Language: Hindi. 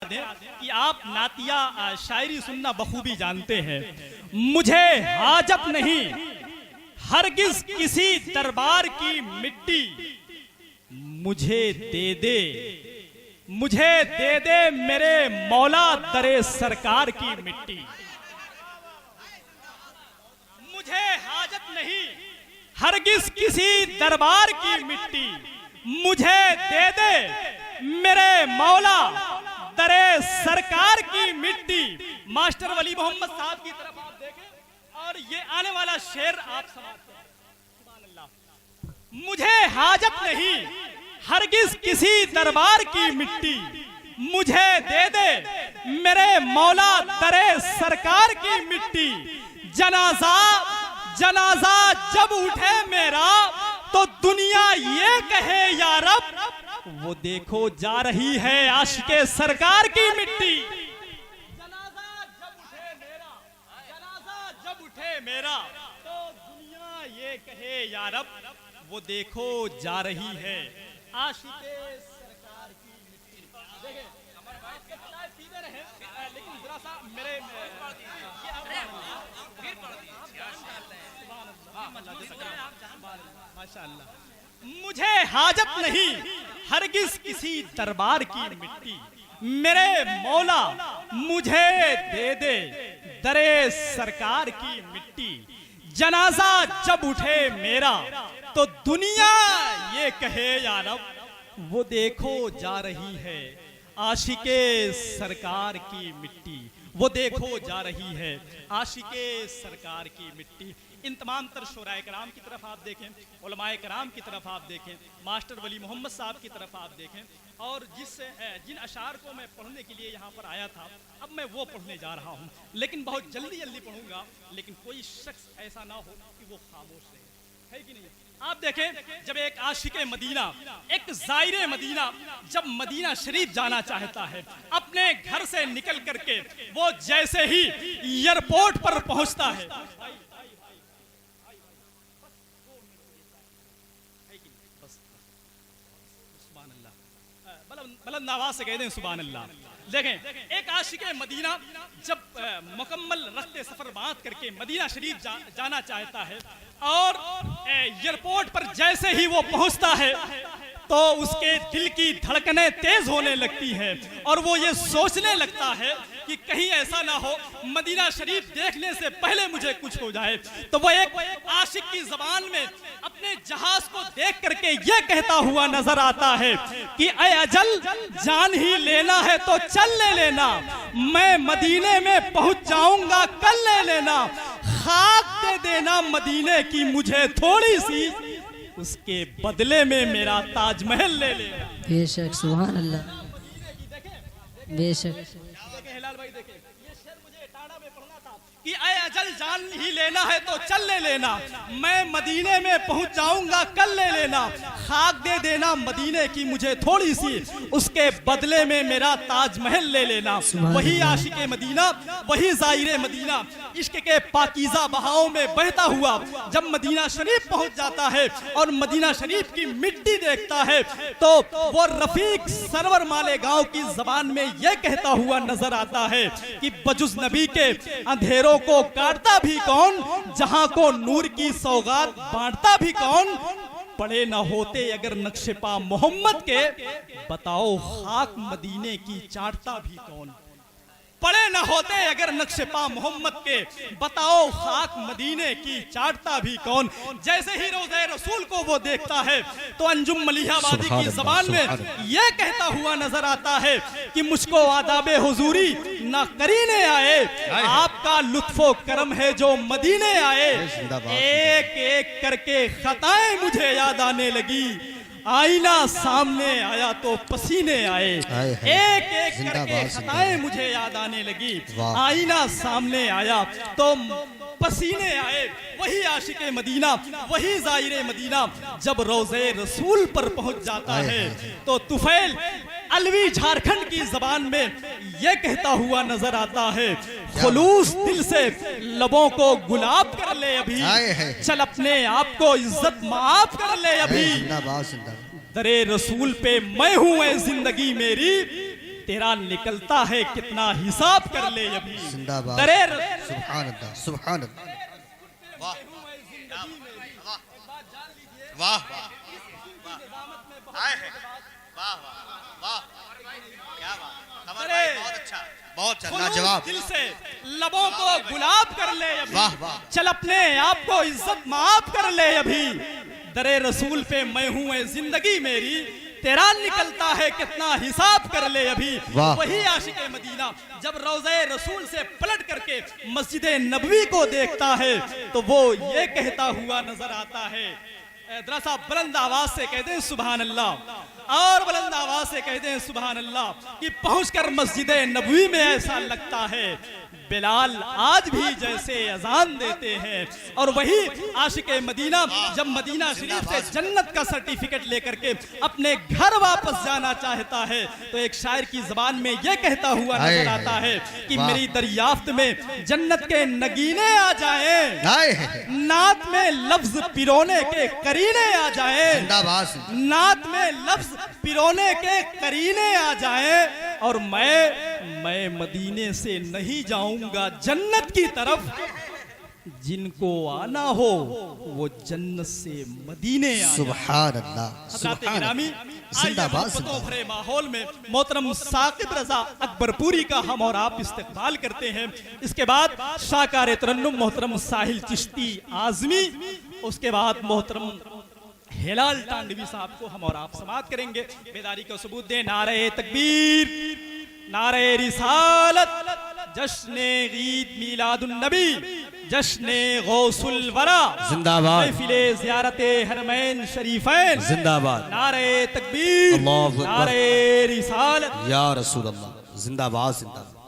दें कि आप नातिया शायरी सुनना बखूबी जानते हैं। मुझे हाजत नहीं हरगिज किसी दरबार की मिट्टी, मुझे दे दे मेरे मौला दरे सरकार की मिट्टी। मुझे हाजत नहीं हरगिज किसी दरबार की मिट्टी, मुझे दे दे मेरे मौला दरे सरकार की मिट्टी। मास्टर वली मोहम्मद साहब की तरफ आप देखें और ये आने वाला शेर आप समाप्त करें। सुभान अल्लाह। मुझे हाजत नहीं हरगिज किसी दरबार की मिट्टी, मुझे दे दे मेरे मौला दरे सरकार की मिट्टी। जनाजा जब उठे मेरा तो दुनिया ये कहे या रब, वो देखो जा रही है आशिके सरकार की मिट्टी। जनाजा जब उठे मेरा तो दुनिया ये कहे या रब, वो देखो जा रही है आशिके सरकार की मिट्टी। देखिए आपके चाय पीते रहे, लेकिन जरा सा मेरे माशाअल्लाह। मुझे हाजत नहीं हरगिज किसी दरबार की मिट्टी, मेरे मौला मुझे दे दरे सरकार की मिट्टी। जनाजा जब उठे मेरा तो दुनिया ये कहे या रब, वो देखो जा रही है आशिके सरकार की मिट्टी, वो देखो जा रही है आशिके सरकार की मिट्टी। इन तमाम तर शोराए कराम की तरफ आप देखें, उलमाए कराम की तरफ आप देखें, मास्टर वली मोहम्मद साहब की तरफ आप देखें, और जिन अशार को मैं पढ़ने के लिए यहाँ पर आया था, अब मैं वो पढ़ने जा रहा हूँ, लेकिन बहुत जल्दी पढ़ूंगा, लेकिन कोई शख्स ऐसा ना हो कि वो खामोश रहे, है कि नहीं? आप देखें, जब एक आशिके मदीना, एक ज़ायरे मदीना जब मदीना शरीफ जाना चाहता है, अपने घर से निकल करके वो जैसे ही एयरपोर्ट पर पहुंचता है, बुलंद आवाज से कह दें सुभान अल्लाह। देखें, एक आशिके मदीना जब मुकम्मल रस्ते सफर बांध करके मदीना शरीफ जाना चाहता है और एयरपोर्ट पर जैसे ही वो पहुंचता है तो उसके दिल की धड़कनें तेज होने लगती है और वो ये सोचने लगता है कि कहीं ऐसा ना हो मदीना शरीफ देखने से पहले मुझे कुछ हो जाए। तो वो एक आशिक की ज़बान में अपने जहाज को देख करके ये कहता हुआ नजर आता है कि ऐ अजल जान ही लेना है तो चल ले लेना, मैं मदीने में पहुंच जाऊंगा कल ले लेना, खाक दे देना मदीने की मुझे थोड़ी सी, उसके बदले में मेरा ताजमहल ले ले। बेशक सुभान अल्लाह, बेशक। हिलाल भाई देखें, ये शेर मुझे टाड़ा में पढ़ना था कि ऐ अजल जान ही लेना है तो चल ले लेना, मैं मदीने में पहुंच जाऊंगा कल ले लेना, खाक दे देना मदीने की मुझे थोड़ी सी, उसके बदले में मेरा ताजमहल ले लेना। वही आशिके मदीना, वही ज़ायरे मदीना इश्क के पाकीज़ा बहाओं में बहता हुआ जब मदीना शरीफ पहुंच जाता है और मदीना शरीफ की मिट्टी देखता है तो वो रफीक सरवर मालेगांव की ज़बान में यह कहता हुआ नजर आता है कि बजुज़ नबी के अंधेरों को काटता भी कौन, जहां को नूर की सौगात बांटता भी कौन, पड़े न होते अगर नक्शे पा मोहम्मद के, बताओ खाक मदीने की चाटता भी कौन, पड़े न होते अगर नक्शे पा मोहम्मद के, बताओ खाक मदीने की चाटता भी कौन। जैसे ही रोज़े रसूल को वो देखता है तो अंजुम मलिहाबादी की ज़बान में ये कहता हुआ नजर आता है कि मुझको आदाबे हुजूरी ना करीने आए, आपका लुत्फो करम है जो मदीने आए, एक एक करके खताएं मुझे याद आने लगी, आईना सामने आया तो पसीने आए, एक एक करके खताएं मुझे याद आने लगी, आईना सामने आया तो पसीने आए। वही आशिके मदीना, वही ज़ायरे मदीना जब रोज़े रसूल पर पहुंच जाता है तो तुफैल अलवी झारखंड की ज़बान में यह कहता हुआ नजर आता है, खुलूस दिल से लबों को गुलाब कर ले अभी, चल अपने आप को इज्जत माफ कर ले अभी, दरे रसूल पे मैं हूँ ऐ जिंदगी मेरी, तेरा निकलता है कितना हिसाब कर ले अभी। जिंदाबाद। दरे सुभान अल्लाह, सुभान अल्लाह। वाह वाह वाह वाह वाह, क्या बात, बहुत अच्छा, बहुत अच्छा, लाजवाब। दिल से लबों को गुलाब कर ले अभी। वाह वाह। चल अपने आप को इज्जत माफ कर ले अभी। दरे रसूल पे मैं हूँ ए जिंदगी मेरी, तेरा निकलता है कितना हिसाब कर ले अभी। वाह। वही आशिक मदीना जब रोज़े रसूल से पलट करके मस्जिद नबवी को देखता है तो वो ये कहता हुआ नजर आता है, जरा सा बुलंद आवाज से कहते हैं सुभान अल्लाह, और बुलंद आवाज से कहते हैं सुभान अल्लाह, कि पहुंचकर मस्जिद नबवी में ऐसा लगता है बिलाल आज भी जैसे अजान देते हैं। और वही आशिक मदीना जब मदीना शरीफ से जन्नत का सर्टिफिकेट लेकर के अपने घर वापस जाना चाहता है तो एक शायर की जबान में यह कहता हुआ नजर आता है कि मेरी दरियाफ्त में जन्नत के नगीने आ जाएं, नात में लफ्ज पिरोने के करीने आ जाएं, नात में लफ्ज पिरोने के करीने आ जाएं, और मैं मदीने से नहीं जाऊंगा जन्नत की तरफ, जिनको आना हो वो जन्नत से मदीने आ जाए। सुभान अल्लाह, सुभान अल्लाह। जिंदाबाद। भरे माहौल में मोहतरम साकिब रजा अकबरपुरी का हम और आप इस्तकबाल करते हैं। इसके बाद शाकार तरन्नुम मोहतरम साहिल चिश्ती आजमी, उसके बाद मोहतरम हेलाल टांडवी साहब को हम और आप समाअत करेंगे। बेदारी को सबूत दे नारे तकबीर, नारे रिसालत, जश्ने ईद मिलादुन नबी, जश्ने गौसुल वरा, जिंदाबाद। महफिले ज़ियारते हरमैन शरीफैन, जिंदाबाद। नारे तकबीर, अल्लाहु अकबर। नारे रिसालत, या रसूल अल्लाह, जिंदाबाद, जिंदाबाद।